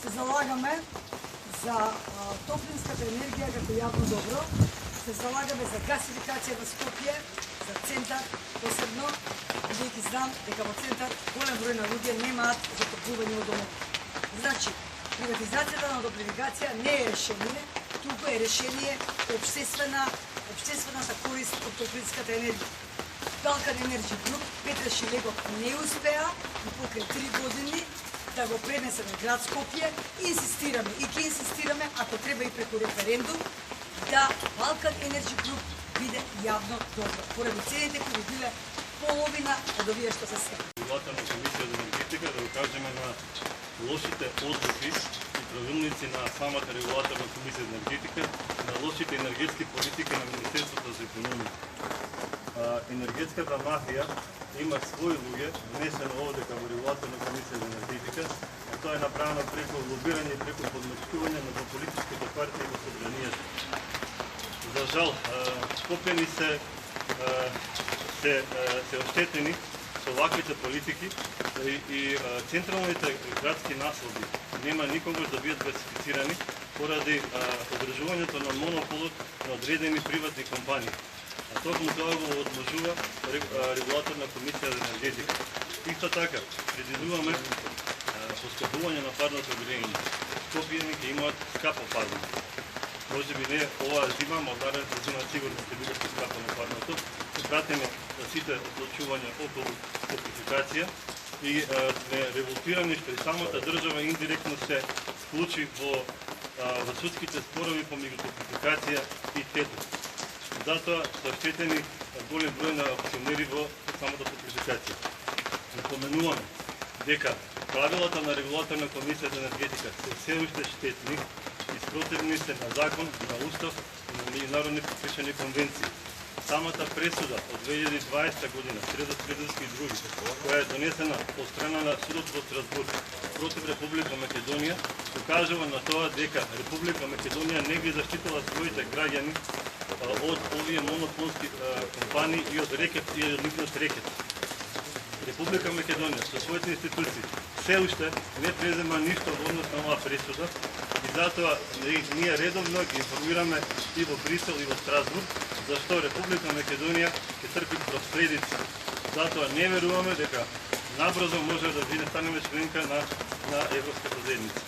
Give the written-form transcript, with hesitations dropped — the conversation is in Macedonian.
се залагаме за топлинската енергија како јавно добро, се залагаме за гасификација во Скопје, за центар посебно, бидејќи знам дека во центар голем број на луѓе немаат затоплување од домовите. Значи, приватизацијата на топлификација не е решение, туку е решение обштествената корист од топлинската енергија. Балкан Енерджи Груп, Петре Шилегов не успеа и покрај 3 години да го пренесе на град Скопје. Инсистираме и ќе инсистираме, ако треба и преку референдум, да Балкан Енерджи Груп биде јавно добро. Поради цените кои биле половина од овие што се сега. Регулаторна комисија за енергетика да укажеме на лошите одлуки и правилници на самата регулаторна комисија за енергетика, на лошите енергетски политики на Министерството за економија. Енергетската мафија има своји луѓе, внесено овде како регулаторна комисија за енергетика, а тоа е направено преку лобирање и преку подмачкување на политичките партии во собранието. За жал, Скопјани се оштетени со ваквите политики и централните градски наслоби нема никогаш да бидат класифицирани поради одржувањето на монополот на одредени приватни компании. А токму тоа го одложува регулаторна комисија за енергетика. Исто така, предвидуваме поскапување на парното грејење. Скопјани ќе имаат скапо парно. Може би не оваа зима, но наредната зима сигурно ќе биде поскапо на парното. Ќе пратиме сите одлучувања околу топлификација и сме револтирани што и самата држава индиректно се вклучи во судските спорови помеѓу топлификација и ТЕТО. Затоа се оштетени голем број на акционери во самата топлификација. Напоменуваме дека правилата на регулаторна комисија за енергетика се уште штетни и спротивни се на закон, на устав и на меѓународни подпишани конвенции. Самата пресуда од 2020 година, Средо Средовски и други, која е донесена од страна на судот во Страсбург против Република Македонија, ukажува на тоа дека Република Македонија не ги заштитила своите граѓани од овие монополски компании и од рекет и од нивниот рекет. Република Македонија со своите институции се уште не презема ништо во однос на оваа пресуда и затоа ние редовно ги информираме и во Брисел и во Страсбург зашто Република Македонија ќе трпи последици. Затоа не веруваме дека набрзо може да станеме членка на Европската заедница.